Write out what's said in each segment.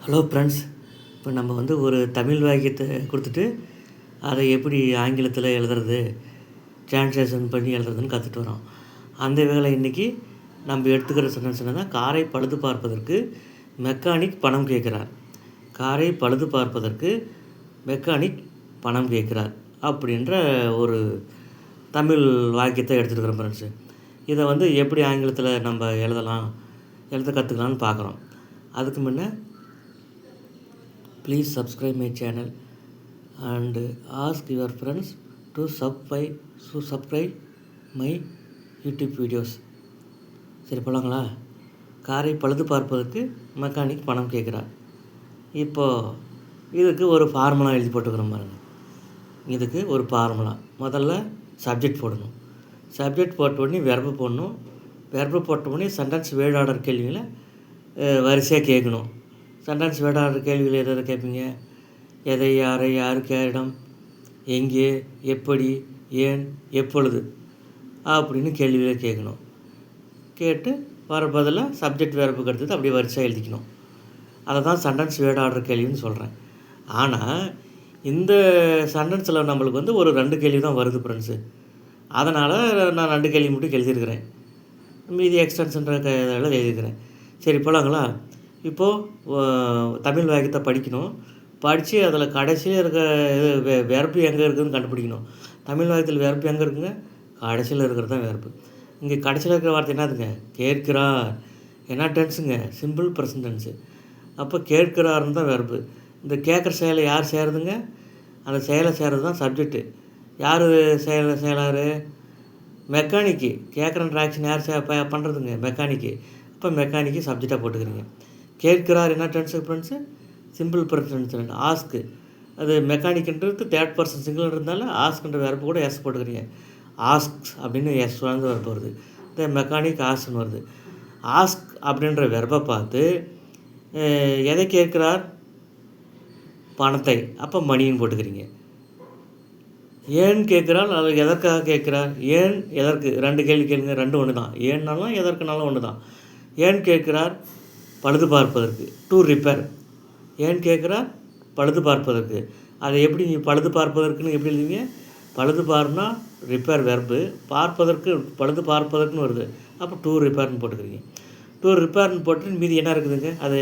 Hello friends. இப்போ நம்ம ஒரு தமிழ் வாக்கியத்தை கொடுத்துட்டு அதை எப்படி ஆங்கிலத்தில் எழுதுறது, டிரான்ஸ்லேஷன் பண்ணி எழுதுறதுன்னு கற்றுட்டு வரோம். அந்த வேலை இன்றைக்கி நம்ம எடுத்துக்கிற சென்டென்ஸ் என்னன்னா, காரை பழுது பார்ப்பதற்கு மெக்கானிக் பணம் கேட்குறார். காரை பழுது பார்ப்பதற்கு மெக்கானிக் பணம் கேட்குறார் அப்படின்ற ஒரு தமிழ் வாக்கியத்தை எடுத்துருக்குறோம் ஃப்ரெண்ட்ஸு. இதை எப்படி ஆங்கிலத்தில் நம்ம எழுத கற்றுக்கலான்னு பார்க்குறோம். அதுக்கு முன்னே please subscribe my channel and ask your friends to subscribe my YouTube videos. சரி, போகலாங்களா? காரை பழுது பார்ப்பதற்கு மெக்கானிக் பணம் கேட்குறார். இப்போது இதுக்கு ஒரு ஃபார்முலா எழுதி போட்டுக்கிறோம் பாருங்கள். இதுக்கு ஒரு ஃபார்முலா. முதல்ல சப்ஜெக்ட் போடணும். சப்ஜெக்ட் போட்ட உடனே வெர்பு போடணும். வெர்பு போட்ட உடனே சென்டென்ஸ் வேர்ட் ஆர்டர் கேள்விகளை வரிசையாக கேட்கணும். சென்டென்ஸ் வேர்ட் ஆர்டர் கேள்விகள் எதை கேட்பீங்க? எதை, யாரை, யாருக்கு, யாரிடம், எங்கே, எப்படி, ஏன், எப்பொழுது அப்படின்னு கேள்விகளை கேட்கணும். கேட்டு வர பதிலாக சப்ஜெக்ட் வேர்புக்கு அடுத்தது அப்படியே வரிசையாக எழுதிக்கணும். அதை தான் சென்டென்ஸ் வேர்ட் ஆர்டர் கேள்வின்னு சொல்கிறேன். ஆனால் இந்த சென்டென்ஸில் நம்மளுக்கு ஒரு 2 கேள்வி தான் வருது ஃப்ரெண்ட்ஸு. அதனால் நான் 2 கேள்வி மட்டும் எழுதியிருக்கிறேன். மீதி எக்ஸ்டென்ஷன்ற இதெல்லாம் எழுதியிருக்கிறேன். சரி, போகலாங்களா? இப்போது தமிழ் வாக்கியத்தை படிக்கணும். படித்து அதில் கடைசியில் இருக்க வெர்பு எங்கே இருக்குதுன்னு கண்டுபிடிக்கணும். தமிழ் வாக்கியத்தில் வெர்பு எங்கே இருக்குங்க? கடைசியில் இருக்கிறது தான் வெர்பு. இங்கே கடைசியில் இருக்கிற வார்த்தை என்னதுங்க? கேட்கிறார். என்ன டென்ஸுங்க? Simple present tens. அப்போ கேட்கிறாருன்னு தான் வெர்பு. இந்த கேட்குற செயலை யார் செய்கிறதுங்க? அந்த செயலை செய்கிறது தான் சப்ஜெக்ட்டு. யார் செயலார்? மெக்கானிக்கு. கேட்குறன்ற ஆக்ஷன் யார் பண்ணுறதுங்க? மெக்கானிக்கு. இப்போ மெக்கானிக்கு சப்ஜெக்டாக போட்டுக்கிறீங்க. கேட்கிறார் என்ன tense friends? Simple present tense. Ask. அது மெக்கானிக்ன்றது தேர்ட் பர்சன் சிங்கிள் இருந்தாலும் ஆஸ்க்குன்ற வெர்பு கூட எஸ் போட்டுக்கிறீங்க. ஆஸ்க் அப்படின்னு எஸ் வந்து வெர்பு வருது. இந்த மெக்கானிக் ஆஸ்க்னு வருது. ஆஸ்க் அப்படின்ற வெர்பை பார்த்து எதை கேட்குறார்? பணத்தை. அப்போ மணின்னு போட்டுக்கிறீங்க. ஏன் கேட்குறால் அது எதற்காக கேட்குறார்? ஏன் எதற்கு? 2 கேள்வி கேளுங்க. 2 ஒன்று தான். ஏன்னாலும் எதற்குனாலும் ஒன்று தான். ஏன் கேட்குறார்? பழுது பார்ப்பதற்கு. To repair. ஏன் கேட்குறார்? பழுது பார்ப்பதற்கு. அதை எப்படி பழுது பார்ப்பதற்குன்னு எப்படி எழுதுவீங்க? பழுது பார்னா ரிப்பேர் வெர்பு, பார்ப்பதற்கு பழுது பார்ப்பதற்குன்னு வருது. அப்போ டு ரிப்பேர்னு போட்டுக்கிறீங்க. டு ரிப்பேர்னு போட்டு மீதி என்ன இருக்குதுங்க? அது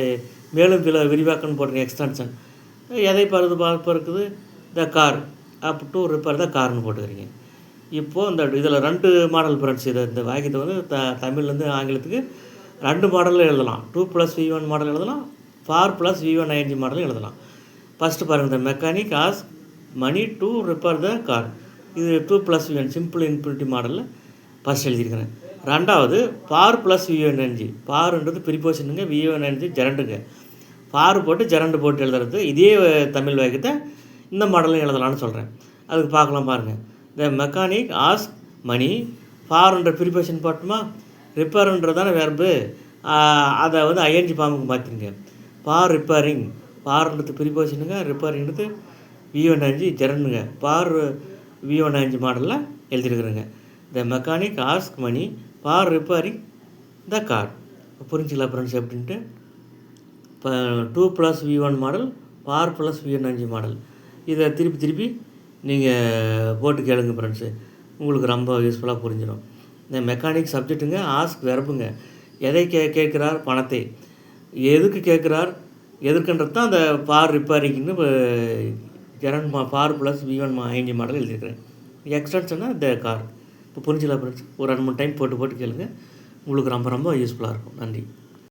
மேலும் விரிவாக்கம்னு போடுறீங்க. எக்ஸ்டென்ஷன். எதை பழுது பார்ப்பதற்கு? The car. அப்போ டு ரிப்பேர் த கார்னு போட்டுக்கிறீங்க. இப்போது இதில் 2 மாடல் ஃப்ரெண்ட்ஸ். இந்த வாக்கியத்தை தமிழ்லேருந்து ஆங்கிலத்துக்கு 2 மாடலில் எழுதலாம். 2+V1 மாடல் எழுதலாம். 4+V1 ING மாடலும் எழுதலாம். ஃபஸ்ட்டு பாருங்கள், இந்த mechanic ask money to repair the car. இது 2+V1 சிம்பிள் இன்ஃபினிட்டிவ் மாடலில் ஃபஸ்ட் எழுதியிருக்கிறேன். 2வது 4+V1 ING. ஃபார்ன்றது ப்ரிபோசிஷனுங்க, V1 ING ஜெரண்டுங்க. ஃபார் போட்டு ஜெரண்டு போட்டு எழுதுறது. இதே தமிழ் வாக்கியத்தை இந்த மாடலும் எழுதலாம்னு சொல்கிறேன். அதுக்கு பார்க்கலாம் பாருங்கள். The mechanic ask money. ஃபார்ன்ற ப்ரிபோசிஷன் போட்டுமா? ரிப்பேர்ன்றதான வெர்பு. அதை ING ஃபார்முக்கு மாற்றிருங்க. For repairing. ஃபார்ன்றது ப்ரிபோசிஷனுங்க, ரிப்பேரிங்கிறது V1 ING ஜெரண்டுங்க. ஃபார் V1 ING மாடலில் எழுதிருக்குறேங்க. The mechanic ask money for repairing the car. புரிஞ்சுக்கலாம் ஃப்ரெண்ட்ஸ் எப்படின்ட்டு? இப்போ 2+V1 model, 4+V1 ING model. இதை திருப்பி நீங்கள் போட்டு கேளுங்க ஃப்ரெண்ட்ஸு. உங்களுக்கு ரொம்ப யூஸ்ஃபுல்லாக புரிஞ்சிடும். இந்த மெக்கானிக் சப்ஜெக்ட்டுங்க, ஆஸ்க் வெர்புங்க. எதை கேட்குறார்? பணத்தை. எதுக்கு கேட்குறார்? எதுக்குன்றது தான் அந்த ஃபார் ரிப்பேரிங்னு ஃபார்+V1 ING மாடல் எழுதியிருக்கிறேன். எக்ஸ்டென்ஷன்னா த கார். இப்போ புரிஞ்சுக்கலாம் ஃப்ரெண்ட்ஸ். ஒரு 2-3 டைம் போட்டு கேளுங்க. உங்களுக்கு ரொம்ப யூஸ்ஃபுல்லாக இருக்கும். நன்றி.